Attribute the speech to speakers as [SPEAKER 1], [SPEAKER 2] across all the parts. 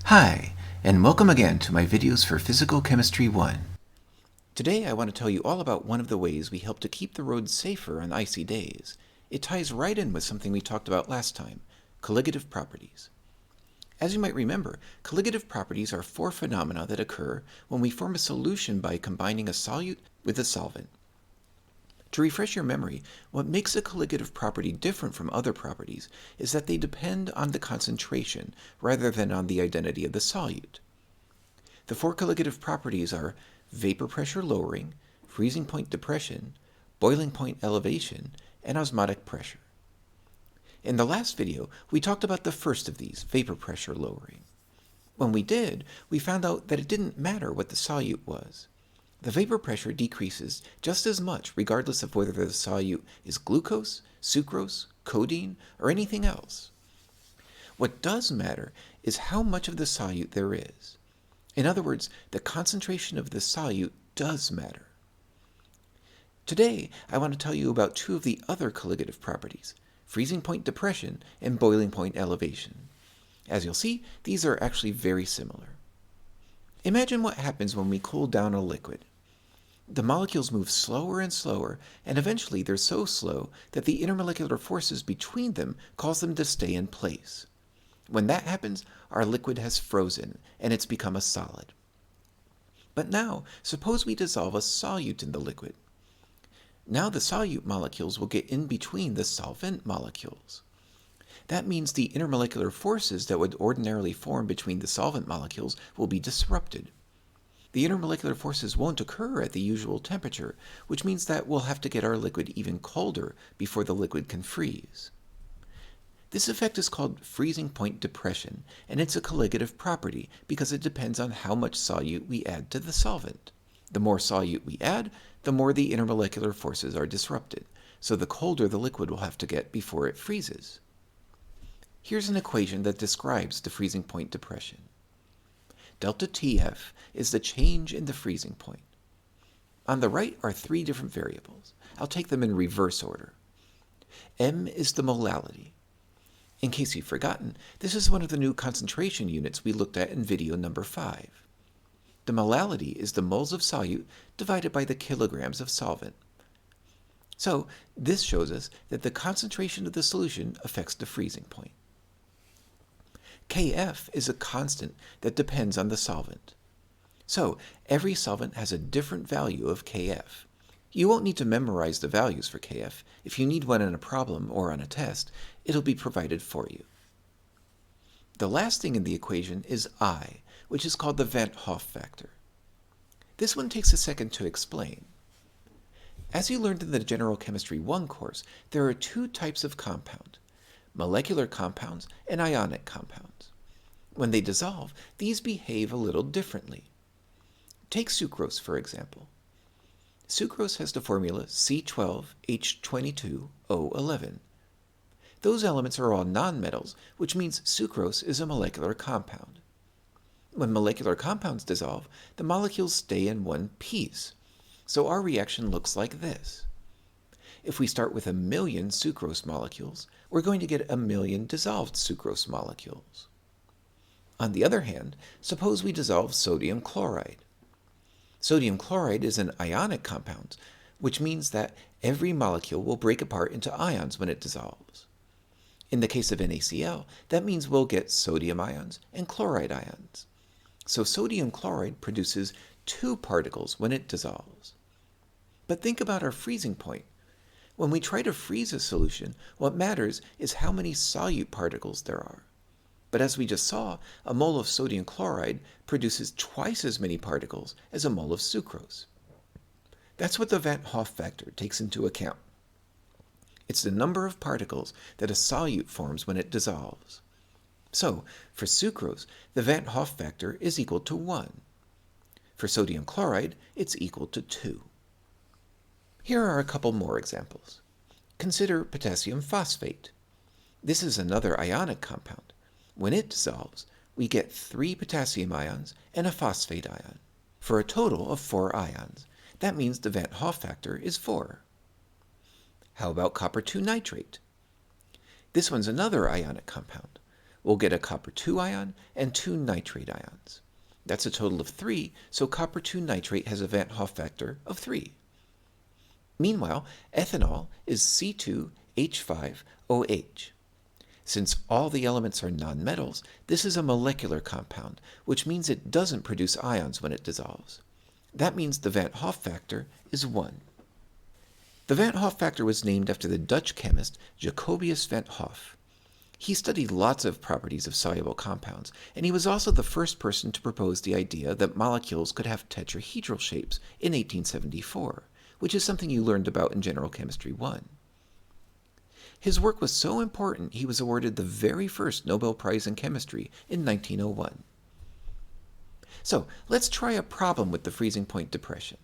[SPEAKER 1] Hi, and welcome again to my videos for Physical Chemistry 1. Today I want to tell you all about one of the ways we help to keep the roads safer on icy days. It ties right in with something we talked about last time, colligative properties. As you might remember, colligative properties are four phenomena that occur when we form a solution by combining a solute with a solvent. To refresh your memory, what makes a colligative property different from other properties is that they depend on the concentration rather than on the identity of the solute. The four colligative properties are vapor pressure lowering, freezing point depression, boiling point elevation, and osmotic pressure. In the last video, we talked about the first of these, vapor pressure lowering. When we did, we found out that it didn't matter what the solute was. The vapor pressure decreases just as much regardless of whether the solute is glucose, sucrose, codeine, or anything else. What does matter is how much of the solute there is. In other words, the concentration of the solute does matter. Today, I want to tell you about two of the other colligative properties, freezing point depression and boiling point elevation. As you'll see, these are actually very similar. Imagine what happens when we cool down a liquid. The molecules move slower and slower, and eventually they're so slow that the intermolecular forces between them cause them to stay in place. When that happens, our liquid has frozen, and it's become a solid. But now, suppose we dissolve a solute in the liquid. Now the solute molecules will get in between the solvent molecules. That means the intermolecular forces that would ordinarily form between the solvent molecules will be disrupted. The intermolecular forces won't occur at the usual temperature, which means that we'll have to get our liquid even colder before the liquid can freeze. This effect is called freezing point depression, and it's a colligative property because it depends on how much solute we add to the solvent. The more solute we add, the more the intermolecular forces are disrupted, so the colder the liquid will have to get before it freezes. Here's an equation that describes the freezing point depression. Delta Tf is the change in the freezing point. On the right are three different variables. I'll take them in reverse order. M is the molality. In case you've forgotten, this is one of the new concentration units we looked at in video number 5. The molality is the moles of solute divided by the kilograms of solvent. So this shows us that the concentration of the solution affects the freezing point. Kf is a constant that depends on the solvent. So every solvent has a different value of Kf. You won't need to memorize the values for Kf. If you need one in a problem or on a test, it'll be provided for you. The last thing in the equation is I, which is called the Van Hoff factor. This one takes a second to explain. As you learned in the General Chemistry 1 course, there are two types of compound, molecular compounds and ionic compounds. When they dissolve, these behave a little differently. Take sucrose, for example. Sucrose has the formula C12H22O11. Those elements are all nonmetals, which means sucrose is a molecular compound. When molecular compounds dissolve, the molecules stay in one piece. So our reaction looks like this. If we start with 1,000,000 sucrose molecules, we're going to get 1,000,000 dissolved sucrose molecules. On the other hand, suppose we dissolve sodium chloride. Sodium chloride is an ionic compound, which means that every molecule will break apart into ions when it dissolves. In the case of NaCl, that means we'll get sodium ions and chloride ions. So sodium chloride produces 2 particles when it dissolves. But think about our freezing point. When we try to freeze a solution, what matters is how many solute particles there are. But as we just saw, a mole of sodium chloride produces twice as many particles as a mole of sucrose. That's what the Van Hoff factor takes into account. It's the number of particles that a solute forms when it dissolves. So, for sucrose, the Van Hoff factor is equal to 1. For sodium chloride, it's equal to 2. Here are a couple more examples. Consider potassium phosphate. This is another ionic compound. When it dissolves, we get 3 potassium ions and a phosphate ion, for a total of 4 ions. That means the Van Hoff factor is 4. How about copper 2 nitrate? This one's another ionic compound. We'll get a copper 2 ion and 2 nitrate ions. That's a total of 3, so copper 2 nitrate has a Van't Hoff factor of 3. Meanwhile, ethanol is C2H5OH. Since all the elements are nonmetals, this is a molecular compound, which means it doesn't produce ions when it dissolves. That means the Van't Hoff factor is 1. The Van't Hoff factor was named after the Dutch chemist Jacobius Van't Hoff. He studied lots of properties of soluble compounds, and he was also the first person to propose the idea that molecules could have tetrahedral shapes in 1874, which is something you learned about in General Chemistry 1. His work was so important he was awarded the very first Nobel Prize in Chemistry in 1901. So, let's try a problem with the freezing point depression.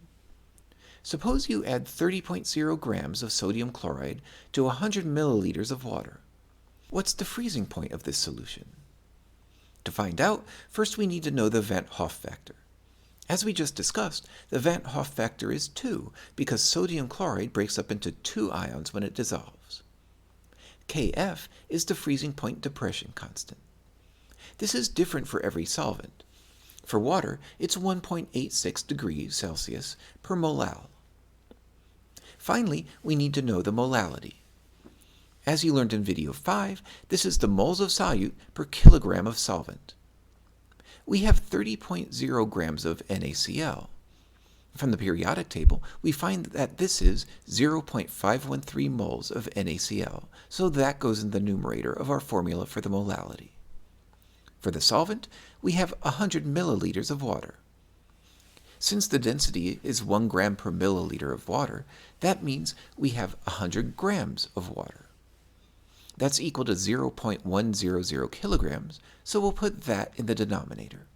[SPEAKER 1] Suppose you add 30.0 grams of sodium chloride to 100 milliliters of water. What's the freezing point of this solution? To find out, first we need to know the Van't Hoff factor. As we just discussed, the Van't Hoff factor is 2 because sodium chloride breaks up into 2 ions when it dissolves. Kf is the freezing point depression constant. This is different for every solvent. For water, it's 1.86 degrees Celsius per molal. Finally, we need to know the molality. As you learned in video 5, this is the moles of solute per kilogram of solvent. We have 30.0 grams of NaCl. From the periodic table, we find that this is 0.513 moles of NaCl, so that goes in the numerator of our formula for the molality. For the solvent, we have 100 milliliters of water. Since the density is 1 gram per milliliter of water, that means we have 100 grams of water. That's equal to 0.100 kilograms, so we'll put that in the denominator.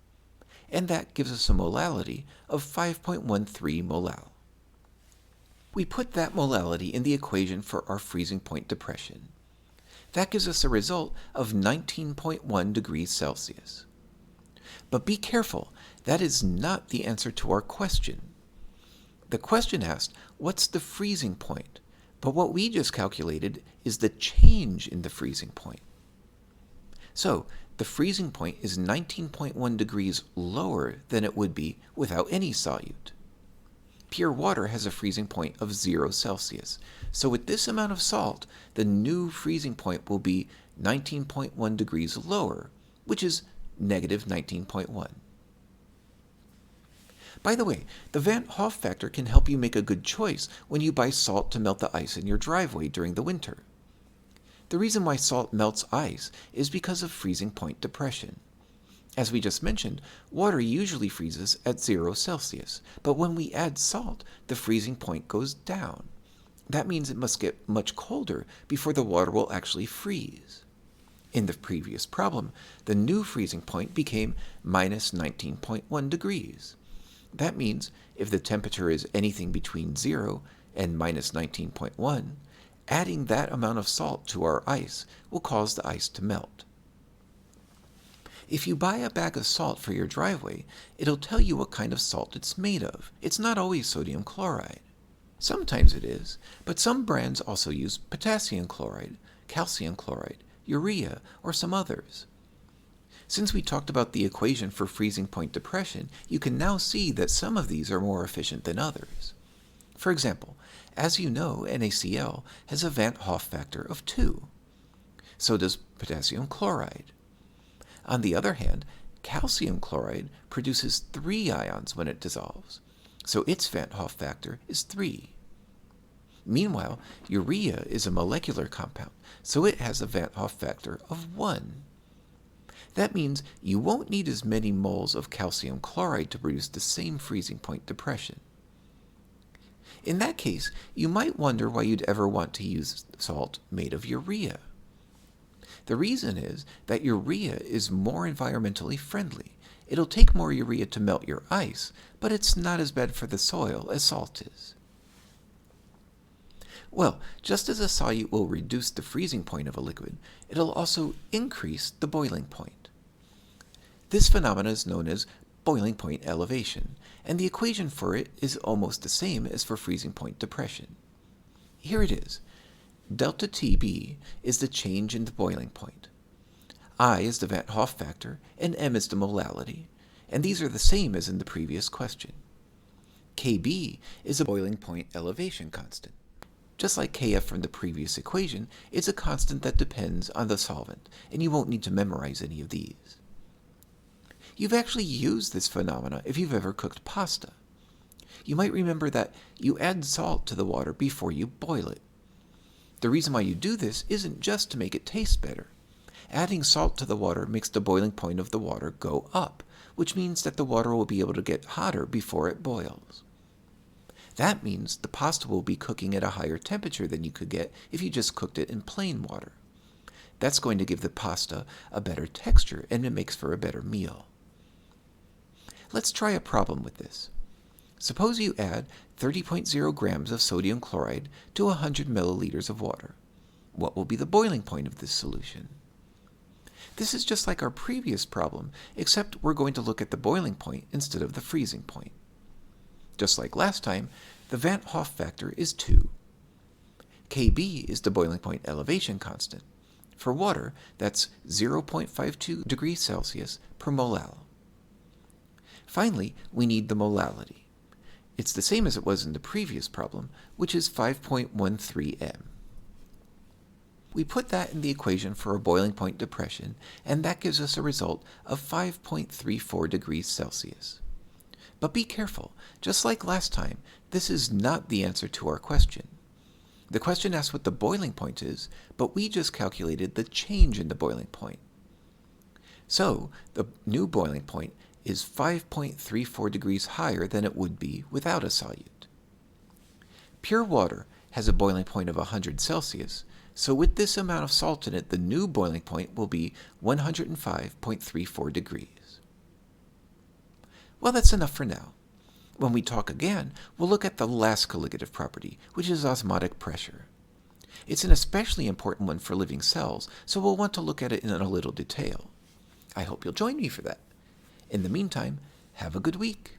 [SPEAKER 1] And that gives us a molality of 5.13 molal. We put that molality in the equation for our freezing point depression. That gives us a result of 19.1 degrees Celsius. But be careful, that is not the answer to our question. The question asked, what's the freezing point? But what we just calculated is the change in the freezing point. So, the freezing point is 19.1 degrees lower than it would be without any solute. Pure water has a freezing point of 0 Celsius, so with this amount of salt, the new freezing point will be 19.1 degrees lower, which is negative 19.1. By the way, the Van't Hoff factor can help you make a good choice when you buy salt to melt the ice in your driveway during the winter. The reason why salt melts ice is because of freezing point depression. As we just mentioned, water usually freezes at 0 Celsius, but when we add salt, the freezing point goes down. That means it must get much colder before the water will actually freeze. In the previous problem, the new freezing point became minus 19.1 degrees. That means if the temperature is anything between 0 and minus 19.1, adding that amount of salt to our ice will cause the ice to melt. If you buy a bag of salt for your driveway, it'll tell you what kind of salt it's made of. It's not always sodium chloride. Sometimes it is, but some brands also use potassium chloride, calcium chloride, urea, or some others. Since we talked about the equation for freezing point depression, you can now see that some of these are more efficient than others. For example, as you know, NaCl has a Van't Hoff factor of 2. So does potassium chloride. On the other hand, calcium chloride produces 3 ions when it dissolves, so its Van't Hoff factor is 3. Meanwhile, urea is a molecular compound, so it has a Van't Hoff factor of 1. That means you won't need as many moles of calcium chloride to produce the same freezing point depression. In that case, you might wonder why you'd ever want to use salt made of urea. The reason is that urea is more environmentally friendly. It'll take more urea to melt your ice, but it's not as bad for the soil as salt is. Well, just as a solute will reduce the freezing point of a liquid, it'll also increase the boiling point. This phenomenon is known as boiling point elevation, and the equation for it is almost the same as for freezing point depression. Here it is. Delta TB is the change in the boiling point. I is the Van Hoff factor, and m is the molality, and these are the same as in the previous question. Kb is a boiling point elevation constant. Just like Kf from the previous equation, it's a constant that depends on the solvent, and you won't need to memorize any of these. You've actually used this phenomena if you've ever cooked pasta. You might remember that you add salt to the water before you boil it. The reason why you do this isn't just to make it taste better. Adding salt to the water makes the boiling point of the water go up, which means that the water will be able to get hotter before it boils. That means the pasta will be cooking at a higher temperature than you could get if you just cooked it in plain water. That's going to give the pasta a better texture, and it makes for a better meal. Let's try a problem with this. Suppose you add 30.0 grams of sodium chloride to 100 milliliters of water. What will be the boiling point of this solution? This is just like our previous problem, except we're going to look at the boiling point instead of the freezing point. Just like last time, the Van Hoff factor is 2. Kb is the boiling point elevation constant. For water, that's 0.52 degrees Celsius per molal. Finally, we need the molality. It's the same as it was in the previous problem, which is 5.13 m. We put that in the equation for a boiling point depression, and that gives us a result of 5.34 degrees Celsius. But be careful, just like last time, this is not the answer to our question. The question asks what the boiling point is, but we just calculated the change in the boiling point. So, the new boiling point is 5.34 degrees higher than it would be without a solute. Pure water has a boiling point of 100 Celsius, so with this amount of salt in it, the new boiling point will be 105.34 degrees. Well, that's enough for now. When we talk again, we'll look at the last colligative property, which is osmotic pressure. It's an especially important one for living cells, so we'll want to look at it in a little detail. I hope you'll join me for that. In the meantime, have a good week.